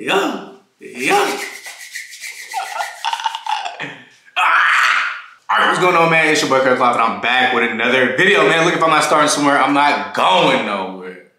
Yeah. Alright, what's going on, man? It's your boy Gregory Cooper and I'm back with another video, man. Look, if I'm not starting somewhere, I'm not going nowhere.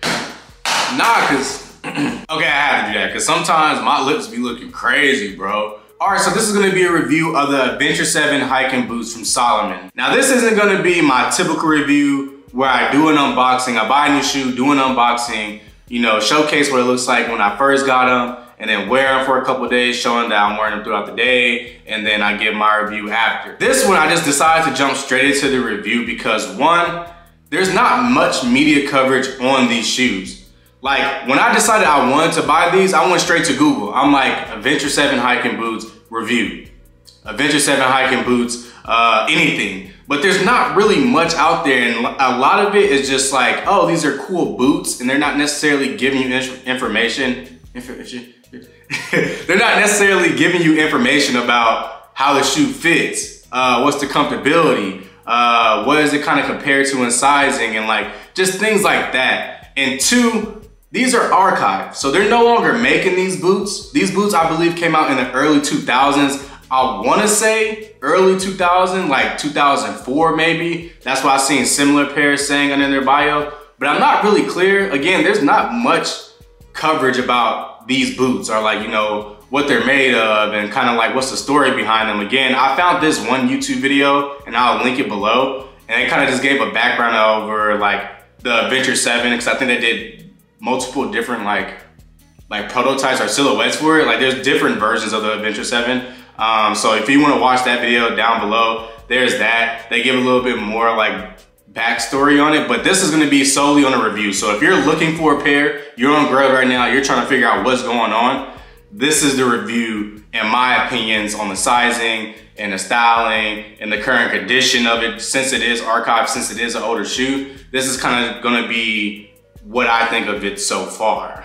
Nah, cause okay, I have to do that, cause sometimes my lips be looking crazy, bro. Alright, so this is gonna be a review of the Adventure 7 hiking boots from Salomon. Now, this isn't gonna be my typical review where I do an unboxing, I buy a new shoe, do an unboxing, you know, showcase what it looks like when I first got them, and then wear them for a couple of days, showing that I'm wearing them throughout the day, and then I give my review after. This one, I just decided to jump straight into the review because one, there's not much media coverage on these shoes. Like, when I decided I wanted to buy these, I went straight to Google. I'm like, Adventure 7 hiking boots review. Adventure 7 hiking boots, anything. But there's not really much out there, and a lot of it is just like, oh, these are cool boots, and they're not necessarily giving you information. They're not necessarily giving you information about how the shoe fits, what's the comfortability, what is it kind of compared to in sizing, and like just things like that. And two, these are archived, so they're no longer making these boots. These boots, I believe, came out in the early 2000s. I want to say early 2000, like 2004 maybe. That's why I've seen similar pairs saying under their bio, but I'm not really clear. Again, there's not much coverage about these boots, or like, you know, what they're made of and kind of like what's the story behind them. Again, I found this one YouTube video and I'll link it below, and it kind of just gave a background over like the Adventure 7, because I think they did multiple different like prototypes or silhouettes for it. Like, there's different versions of the Adventure 7. So if you want to watch that video down below, there's that. They give a little bit more like backstory on it, but this is going to be solely on a review. So if you're looking for a pair, you're on Grailed right now, you're trying to figure out what's going on, this is the review and my opinions on the sizing and the styling and the current condition of it. Since it is archived, since it is an older shoe, this is kind of going to be what I think of it so far.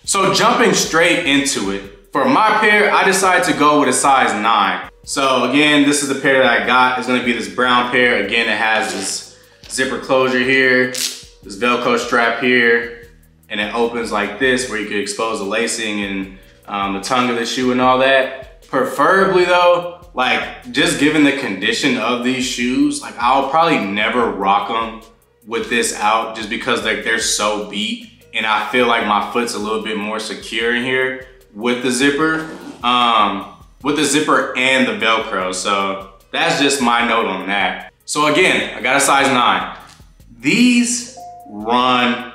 So jumping straight into it, for my pair, I decided to go with a size 9. So again, this is the pair that I got. It's gonna be this brown pair. Again, it has this zipper closure here, this Velcro strap here, and it opens like this where you can expose the lacing and the tongue of the shoe and all that. Preferably though, like, just given the condition of these shoes, like, I'll probably never rock them with this out, just because like they're so beat, and I feel like my foot's a little bit more secure in here with the zipper. With the zipper and the Velcro. So that's just my note on that. So again, I got a size 9. These run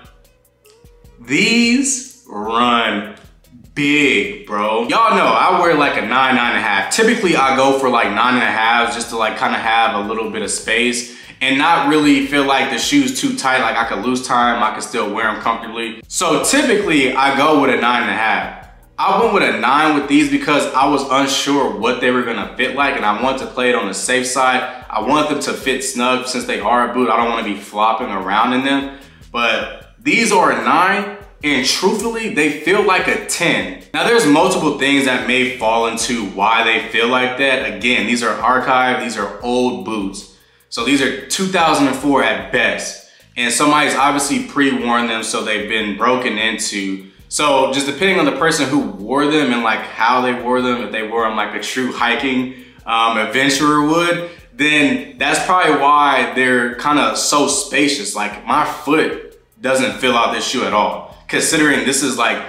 big, bro. Y'all know I wear like a 9, 9.5. Typically I go for like 9.5 just to like kind of have a little bit of space and not really feel like the shoe's too tight, like I could lose time, I could still wear them comfortably. So typically I go with a 9.5. I went with a 9 with these because I was unsure what they were gonna fit like, and I wanted to play it on the safe side. I want them to fit snug since they are a boot. I don't wanna be flopping around in them. But these are a 9, and truthfully, they feel like a 10. Now, there's multiple things that may fall into why they feel like that. Again, these are archived, these are old boots. So these are 2004 at best. And somebody's obviously pre-worn them, so they've been broken into. So just depending on the person who wore them and like how they wore them, if they wore them like a true hiking adventurer would, then that's probably why they're kind of so spacious. Like, my foot doesn't fill out this shoe at all. Considering this is like,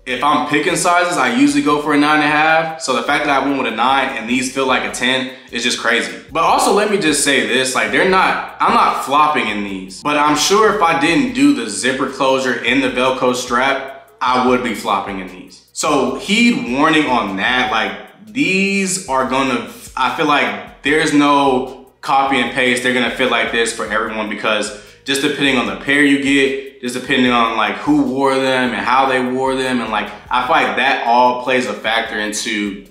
if I'm picking sizes, I usually go for a 9.5. So the fact that I went with a 9 and these feel like a 10 is just crazy. But also, let me just say this, like, I'm not flopping in these, but I'm sure if I didn't do the zipper closure and the Velcro strap, I would be flopping in these. So heed warning on that, like, these are gonna, I feel like there's no copy and paste, they're gonna fit like this for everyone, because just depending on the pair you get, just depending on like who wore them and how they wore them, and like, I feel like that all plays a factor into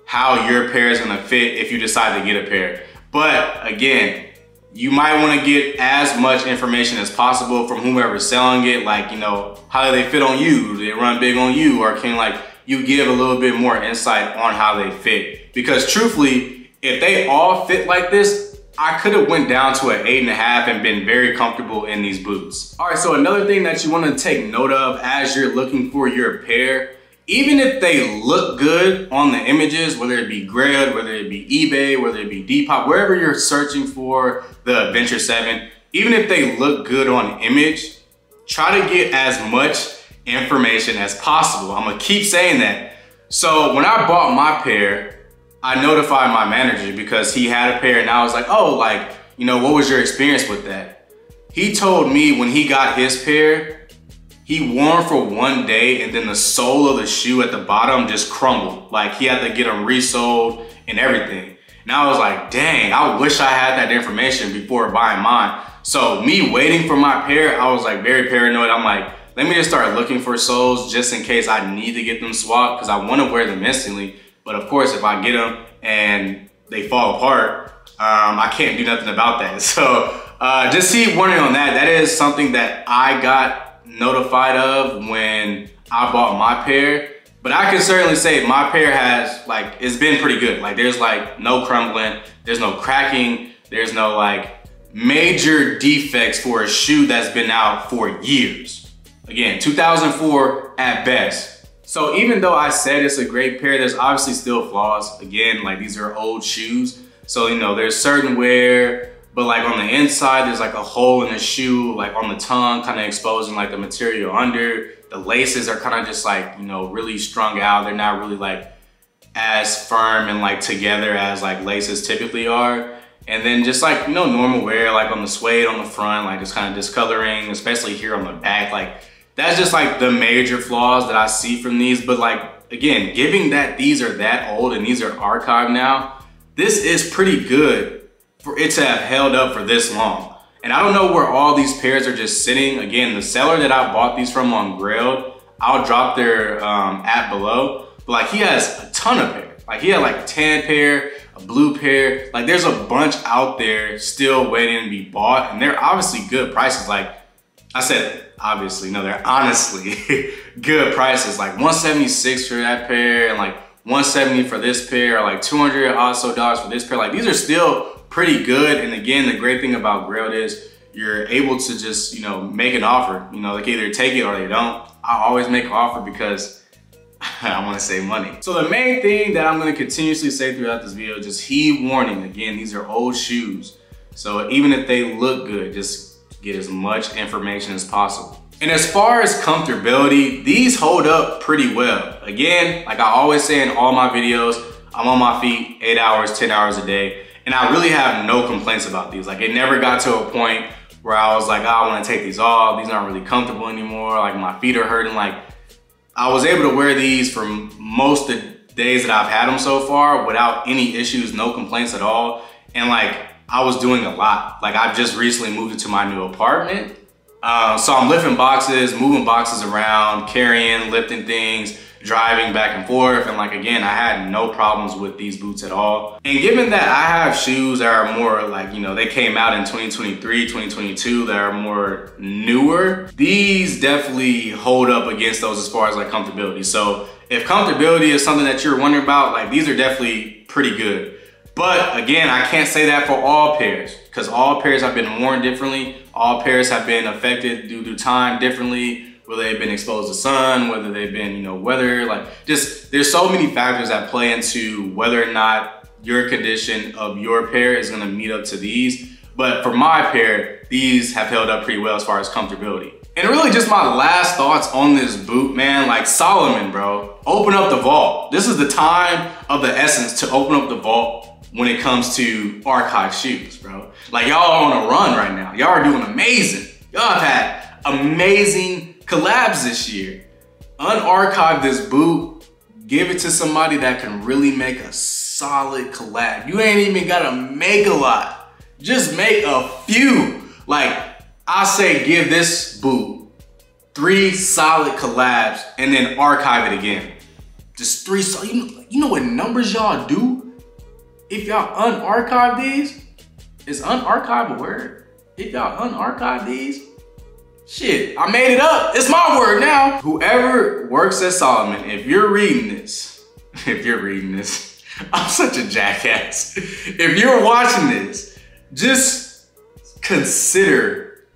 how your pair is gonna fit if you decide to get a pair. But again, you might want to get as much information as possible from whomever's selling it. Like, you know, how do they fit on you? Do they run big on you? Or can like you give a little bit more insight on how they fit? Because truthfully, if they all fit like this, I could have went down to an 8.5 and been very comfortable in these boots. All right, so another thing that you want to take note of as you're looking for your pair, even if they look good on the images, whether it be Grailed, whether it be eBay, whether it be Depop, wherever you're searching for the Adventure 7, even if they look good on image, try to get as much information as possible. I'm gonna keep saying that. So when I bought my pair, I notified my manager because he had a pair and I was like, oh, like, you know, what was your experience with that? He told me when he got his pair, he wore them for 1 day and then the sole of the shoe at the bottom just crumbled. Like he had to get them resoled and everything. And I was like, dang, I wish I had that information before buying mine. So me waiting for my pair, I was like very paranoid. I'm like, let me just start looking for soles just in case I need to get them swapped because I want to wear them instantly. But of course, if I get them and they fall apart, I can't do nothing about that. So just keep warning on that. That is something that I got notified of when I bought my pair. But I can certainly say my pair has, like, it's been pretty good. Like there's like no crumbling, there's no cracking, there's no like major defects for a shoe that's been out for years. Again, 2004 at best. So even though I said it's a great pair, there's obviously still flaws. Again, like these are old shoes. So, you know, there's certain wear, but like on the inside, there's like a hole in the shoe, like on the tongue, kind of exposing like the material under. The laces are kind of just like, you know, really strung out. They're not really like as firm and like together as like laces typically are. And then just like, you know, normal wear, like on the suede on the front, like just kind of discoloring, especially here on the back. Like that's just like the major flaws that I see from these. But like, again, given that these are that old and these are archived now, this is pretty good for it to have held up for this long. And I don't know where all these pairs are just sitting. Again, the seller that I bought these from on Grailed, I'll drop their app below. But like he has a ton of pairs. Like he had like a tan pair, a blue pair. Like there's a bunch out there still waiting to be bought. And they're obviously good prices. Like I said, obviously, no, they're honestly good prices. Like $176 for that pair and like $170 for this pair, or like $200 also for this pair. Like these are still pretty good. And again, the great thing about Grailed is you're able to just, you know, make an offer. You know, they can either take it or they don't. I always make an offer because I want to save money. So the main thing that I'm going to continuously say throughout this video, just heed warning. Again, these are old shoes. So even if they look good, just get as much information as possible. And as far as comfortability, these hold up pretty well. Again, like I always say in all my videos, I'm on my feet 8 hours, 10 hours a day. And I really have no complaints about these. Like it never got to a point where I was like, oh, I want to take these off. These aren't really comfortable anymore. Like my feet are hurting. Like I was able to wear these for most of the days that I've had them so far without any issues, no complaints at all. And like I was doing a lot. Like I've just recently moved into my new apartment. So I'm lifting boxes, moving boxes around, carrying, lifting things, driving back and forth. And like, again, I had no problems with these boots at all. And given that I have shoes that are more like, you know, they came out in 2023, 2022, that are more newer, these definitely hold up against those as far as like comfortability. So if comfortability is something that you're wondering about, like these are definitely pretty good. But again, I can't say that for all pairs because all pairs have been worn differently. All pairs have been affected due to time differently, whether they've been exposed to sun, whether they've been, you know, weather, like just, there's so many factors that play into whether or not your condition of your pair is gonna meet up to these. But for my pair, these have held up pretty well as far as comfortability. And really just my last thoughts on this boot, man, like Salomon, bro, open up the vault. This is the time of the essence to open up the vault when it comes to archive shoes, bro. Like y'all are on a run right now. Y'all are doing amazing. Y'all have had amazing collabs this year. Unarchive this boot, give it to somebody that can really make a solid collab. You ain't even gotta make a lot. Just make a few. Like I say give this boot 3 solid collabs and then archive it again. Just 3 solid, you know what numbers y'all do? If y'all unarchive these, is unarchive a word? If y'all unarchive these, shit, I made it up. It's my word now. Whoever works at Salomon, if you're reading this, I'm such a jackass. If you're watching this, just consider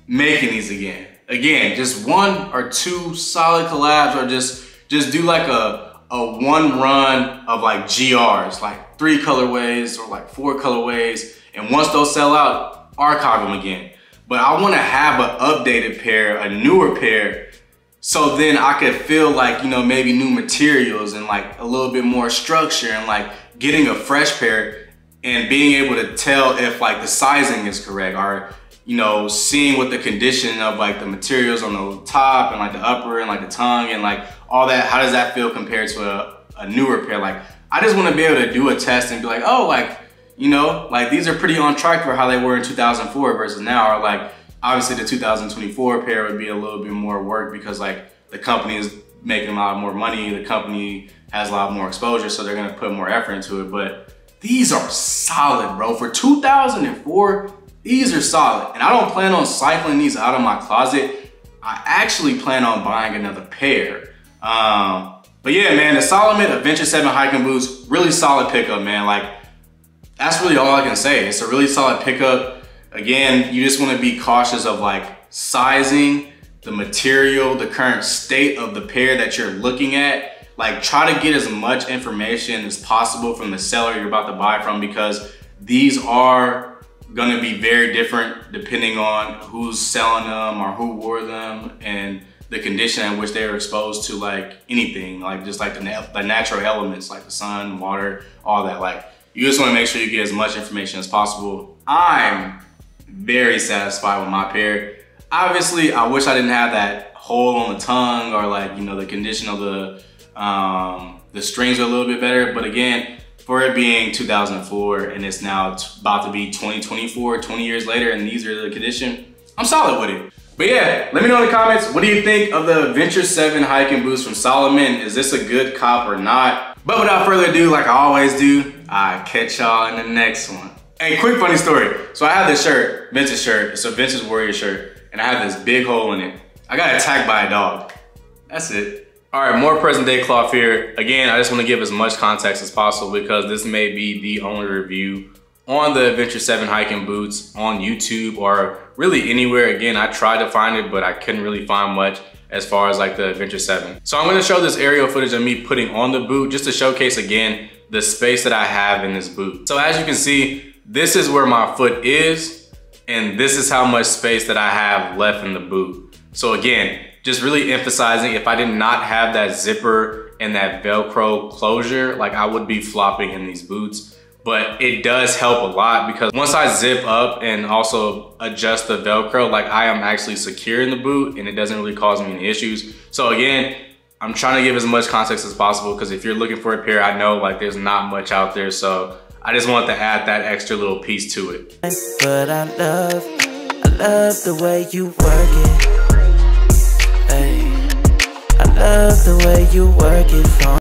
making these again. Again, just 1 or 2 solid collabs, or just do like a one run of like GRs, like 3 colorways or like 4 colorways. And once those sell out, archive them again. But I wanna have an updated pair, a newer pair, so then I could feel like, you know, maybe new materials and like a little bit more structure, and like getting a fresh pair and being able to tell if like the sizing is correct, or, you know, seeing what the condition of like the materials on the top and like the upper and like the tongue and like all that, how does that feel compared to a newer pair? Like, I just wanna be able to do a test and be like, oh, like, you know, like these are pretty on track for how they were in 2004 versus now. Or like, obviously the 2024 pair would be a little bit more work because like the company is making a lot more money, the company has a lot more exposure, so they're gonna put more effort into it. But these are solid, bro. For 2004, these are solid. And I don't plan on cycling these out of my closet. I actually plan on buying another pair. But yeah, man, the Salomon Adventure 7 hiking boots, really solid pickup, man. Like, that's really all I can say. It's a really solid pickup. Again, you just wanna be cautious of like sizing, the material, the current state of the pair that you're looking at. Like, try to get as much information as possible from the seller you're about to buy from, because these are gonna be very different depending on who's selling them or who wore them and the condition in which they were exposed to like anything, like just like the natural elements like the sun, water, all that. Like, you just wanna make sure you get as much information as possible. I'm very satisfied with my pair. Obviously, I wish I didn't have that hole on the tongue, or like, you know, the condition of the strings are a little bit better. But again, for it being 2004 and it's now about to be 2024, 20 years later, and these are the condition, I'm solid with it. But yeah, let me know in the comments, what do you think of the Adventure 7 hiking boots from Salomon? Is this a good cop or not? But without further ado, like I always do, I'll catch y'all in the next one. Hey, quick funny story. So I have this shirt, vintage shirt. It's a vintage warrior shirt, and I have this big hole in it. I got attacked by a dog. That's it. All right, more present day cloth here. Again, I just want to give as much context as possible because this may be the only review on the Adventure 7 hiking boots on YouTube or really anywhere. Again, I tried to find it, but I couldn't really find much as far as like the Adventure 7. So I'm gonna show this aerial footage of me putting on the boot just to showcase again the space that I have in this boot. So as you can see, this is where my foot is, and this is how much space that I have left in the boot. So again, just really emphasizing, if I did not have that zipper and that Velcro closure, like I would be flopping in these boots. But it does help a lot because once I zip up and also adjust the Velcro, like I am actually secure in the boot and it doesn't really cause me any issues. So again, I'm trying to give as much context as possible because if you're looking for a pair, I know like there's not much out there. So I just wanted to add that extra little piece to it. But I love the way you work it. Hey, I love the way you work it.